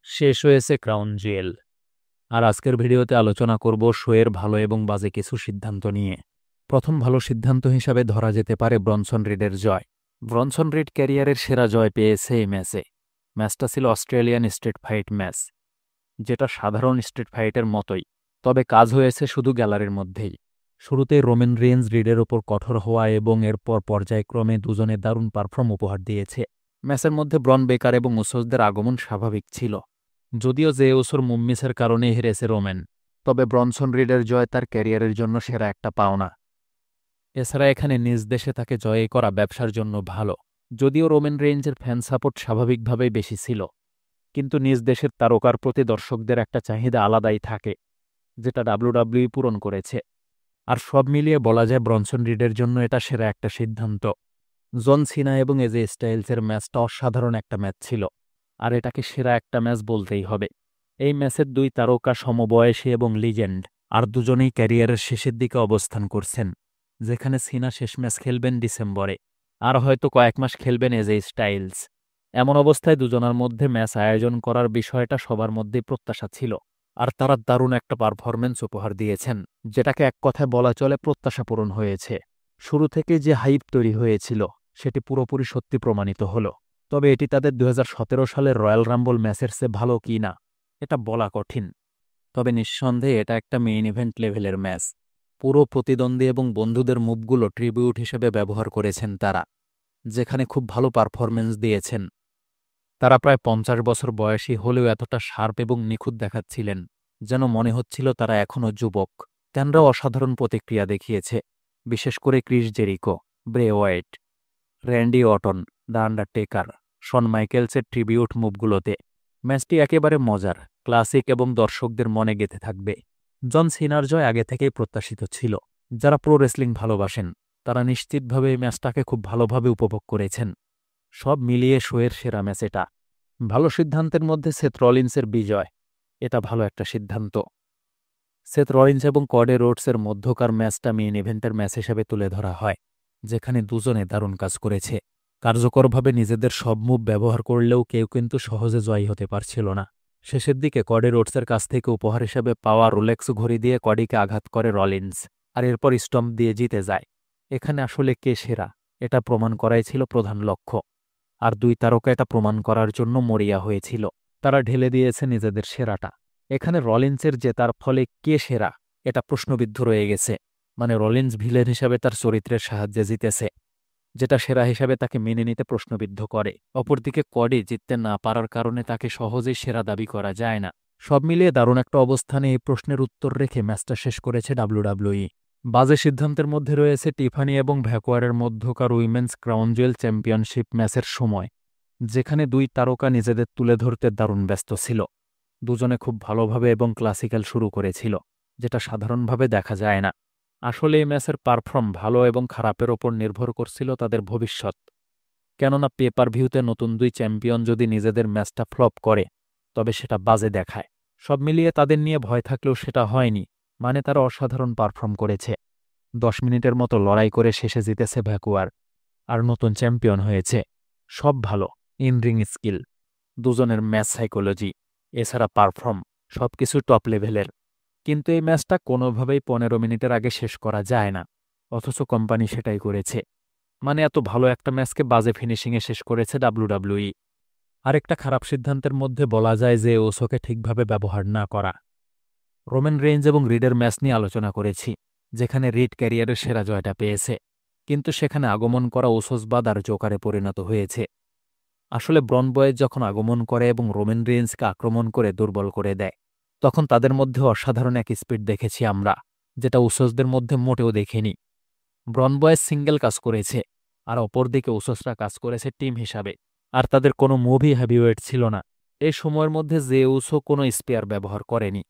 শেষ হয়েছে ক্রাউন জুয়েল। আর আজকের ভিডিওতে আলোচনা করব শোয়ের ভালো এবং বাজে কিছু সিদ্ধান্ত নিয়ে। প্রথম ভালো সিদ্ধান্ত হিসাবে ধরা যেতে পারে ব্রনসন রিডের জয়। ব্রনসন রিড ক্যারিয়ারের সেরা জয় পেয়েছে এই ম্যাচে। ম্যাচটা ছিল অস্ট্রেলিয়ান স্ট্রিট ফাইট ম্যাচ, যেটা সাধারণ স্ট্রিট ফাইটের মতোই, তবে কাজ হয়েছে শুধু গ্যালারির মধ্যেই। শুরুতেই রোমান রেইন্স রিডের ওপর কঠোর হওয়া এবং এরপর পর্যায়ক্রমে দুজনে দারুণ পারফর্ম উপহার দিয়েছে। ম্যাচের মধ্যে ব্রন বেকার এবং উসোসদের আগমন স্বাভাবিক ছিল, যদিও জেউসোর মুম্মিসের কারণে হেরেছে রোমেন। তবে ব্রনসন রিডের জয় তার ক্যারিয়ারের জন্য সেরা একটা পাওনা। এছাড়া এখানে নিজ দেশে তাকে জয় করা ব্যবসার জন্য ভালো। যদিও রোমেন রেইন্সের ফ্যান সাপোর্ট স্বাভাবিকভাবেই বেশি ছিল, কিন্তু নিজ দেশের তারকার প্রতি দর্শকদের একটা চাহিদা আলাদাই থাকে, যেটা ডাব্লিউডাব্লিউই পূরণ করেছে। আর সব মিলিয়ে বলা যায় ব্রনসন রিডের জন্য এটা সেরা একটা সিদ্ধান্ত। জন সিনা এবং এজে স্টাইলসের ম্যাচটা অসাধারণ একটা ম্যাচ ছিল, আর এটাকে সেরা একটা ম্যাচ বলতেই হবে। এই ম্যাচের দুই তারকা সমবয়সী এবং লিজেন্ড, আর দুজনেই ক্যারিয়ারের শেষের দিকে অবস্থান করছেন। যেখানে সিনা শেষ ম্যাচ খেলবেন ডিসেম্বরে, আর হয়তো কয়েক মাস খেলবেন এজে স্টাইলস। এমন অবস্থায় দুজনের মধ্যে ম্যাচ আয়োজন করার বিষয়টা সবার মধ্যেই প্রত্যাশা ছিল, আর তারা দারুণ একটা পারফরম্যান্স উপহার দিয়েছেন, যেটাকে এক কথায় বলা চলে প্রত্যাশা পূরণ হয়েছে। শুরু থেকে যে হাইপ তৈরি হয়েছিল সেটি পুরোপুরি সত্যি প্রমাণিত হল। তবে এটি তাদের 2017 সালের রয়্যাল রাম্বল ম্যাচের চেয়ে ভালো কি না এটা বলা কঠিন। তবে নিঃসন্দেহে এটা একটা মেইন ইভেন্ট লেভেলের ম্যাচ। পুরো প্রতিদ্বন্দ্বী এবং বন্ধুদের মুভগুলো ট্রিবিউট হিসেবে ব্যবহার করেছেন তারা, যেখানে খুব ভালো পারফরম্যান্স দিয়েছেন। তারা প্রায় 50 বছর বয়সী হলেও এতটা শার্প এবং নিখুঁত দেখাচ্ছিলেন, যেন মনে হচ্ছিল তারা এখনও যুবক। ফ্যানরাও অসাধারণ প্রতিক্রিয়া দেখিয়েছে, বিশেষ করে Chris Jericho, Bray Wyatt, Randy Orton, the Undertaker, Shawn মাইকেলসের ট্রিবিউট মুভগুলোতে। ম্যাচটি একেবারে মজার, ক্লাসিক এবং দর্শকদের মনে গেঁথে থাকবে। জন সিনার জয় আগে থেকেই প্রত্যাশিত ছিল। যারা প্রো রেসলিং ভালোবাসেন তারা নিশ্চিতভাবে এই ম্যাচটাকে খুব ভালোভাবে উপভোগ করেছেন। সব মিলিয়ে শোয়ের সেরা ম্যাচ এটা। ভালো সিদ্ধান্তের মধ্যে সেথ রলিন্সের বিজয়, এটা ভালো একটা সিদ্ধান্ত। সেথ রলিন্স এবং কডি রোডসের মধ্যকার ম্যাচটা মেইন ইভেন্টের ম্যাচ হিসেবে তুলে ধরা হয়, যেখানে দুজনে দারুণ কাজ করেছে। কার্যকরভাবে নিজেদের সব মুভ ব্যবহার করলেও কেউ কিন্তু সহজে জয়ী হতে পারছিল না। শেষের দিকে কডি রোডসের কাছ থেকে উপহার হিসেবে পাওয়া রোলেক্স ঘড়ি দিয়ে কডিকে আঘাত করে রলিন্স, আর এরপর স্টম্প দিয়ে জিতে যায়। এখানে আসলে কে সেরা এটা প্রমাণ করাই ছিল প্রধান লক্ষ্য, আর দুই তারকা এটা প্রমাণ করার জন্য মরিয়া হয়েছিল। তারা ঢেলে দিয়েছে নিজেদের সেরাটা। এখানে রলিন্সের জেতার ফলে কে সেরা এটা প্রশ্নবিদ্ধ রয়ে গেছে। মানে রলিন্স ভিলেন হিসাবে তার চরিত্রের সাহায্যে জিতেছে, যেটা সেরা হিসাবে তাকে মেনে নিতে প্রশ্নবিদ্ধ করে। অপরদিকে কডি জিততে না পারার কারণে তাকে সহজেই সেরা দাবি করা যায় না। সব মিলিয়ে দারুণ একটা অবস্থানে এই প্রশ্নের উত্তর রেখে ম্যাচটা শেষ করেছে ডাব্লিউডাব্লিউই। বাজে সিদ্ধান্তের মধ্যে রয়েছে টিফানি এবং ভ্যাকুয়ারের মধ্যকার উইমেন্স ক্রাউন জুয়েল চ্যাম্পিয়নশিপ ম্যাচের সময়, যেখানে দুই তারকা নিজেদের তুলে ধরতে দারুণ ব্যস্ত ছিল। দুজনে খুব ভালোভাবে এবং ক্লাসিক্যাল শুরু করেছিল, যেটা সাধারণভাবে দেখা যায় না। আসলে এই ম্যাচের পারফর্ম ভালো এবং খারাপের ওপর নির্ভর করছিল তাদের ভবিষ্যৎ। কেননা পেপার ভিউতে নতুন দুই চ্যাম্পিয়ন যদি নিজেদের ম্যাচটা ফ্লপ করে তবে সেটা বাজে দেখায়। সব মিলিয়ে তাদের নিয়ে ভয় থাকলেও সেটা হয়নি, মানে তারা অসাধারণ পারফর্ম করেছে। 10 মিনিটের মতো লড়াই করে শেষে জিতেছে ভ্যাকুয়ার, আর নতুন চ্যাম্পিয়ন হয়েছে। সব ভালো, ইন রিং স্কিল, দুজনের ম্যাচ সাইকোলজি, এছাড়া পারফর্ম, সবকিছু টপ লেভেলের। কিন্তু এই ম্যাচটা কোনোভাবেই 15 মিনিটের আগে শেষ করা যায় না, অথচ কোম্পানি সেটাই করেছে। মানে এত ভালো একটা ম্যাচকে বাজে ফিনিশিংয়ে শেষ করেছে ডাব্লিউডাব্লিউই। আরেকটা খারাপ সিদ্ধান্তের মধ্যে বলা যায় যে ওসোকে ঠিকভাবে ব্যবহার না করা। রোমান রেইন্স এবং রিডের ম্যাচ নিয়ে আলোচনা করেছি, যেখানে রিড ক্যারিয়ারের সেরা জয়টা পেয়েছে, কিন্তু সেখানে আগমন করা ওসোস বাদার জোকারে পরিণত হয়েছে। আসলে ব্রন বয়েজ যখন আগমন করে এবং রোমান রেইন্সকে আক্রমণ করে দুর্বল করে দেয়, তখন তাদের মধ্যে অসাধারণ এক স্পিড দেখেছি আমরা, যেটা উসোসদের মধ্যে মোটেও দেখিনি। ব্রন বয়েজ সিঙ্গেল কাজ করেছে, আর অপরদিকে উসোসরা কাজ করেছে টিম হিসাবে, আর তাদের কোনো মুভই হেভিওয়েট ছিল না। এই সময়ের মধ্যে যে উসো কোনো স্পেয়ার ব্যবহার করেনি,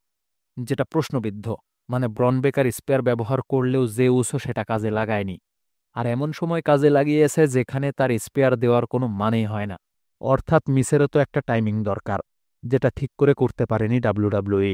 যেটা প্রশ্নবিদ্ধ। মানে ব্রন বেকার স্পেয়ার ব্যবহার করলেও যে উসো সেটা কাজে লাগায়নি, আর এমন সময় কাজে লাগিয়েছে যেখানে তার স্পেয়ার দেওয়ার কোনো মানেই হয় না। অর্থাৎ মিসেরও তো একটা টাইমিং দরকার, যেটা ঠিক করে করতে পারেনি ডাব্লিউডাব্লিউই।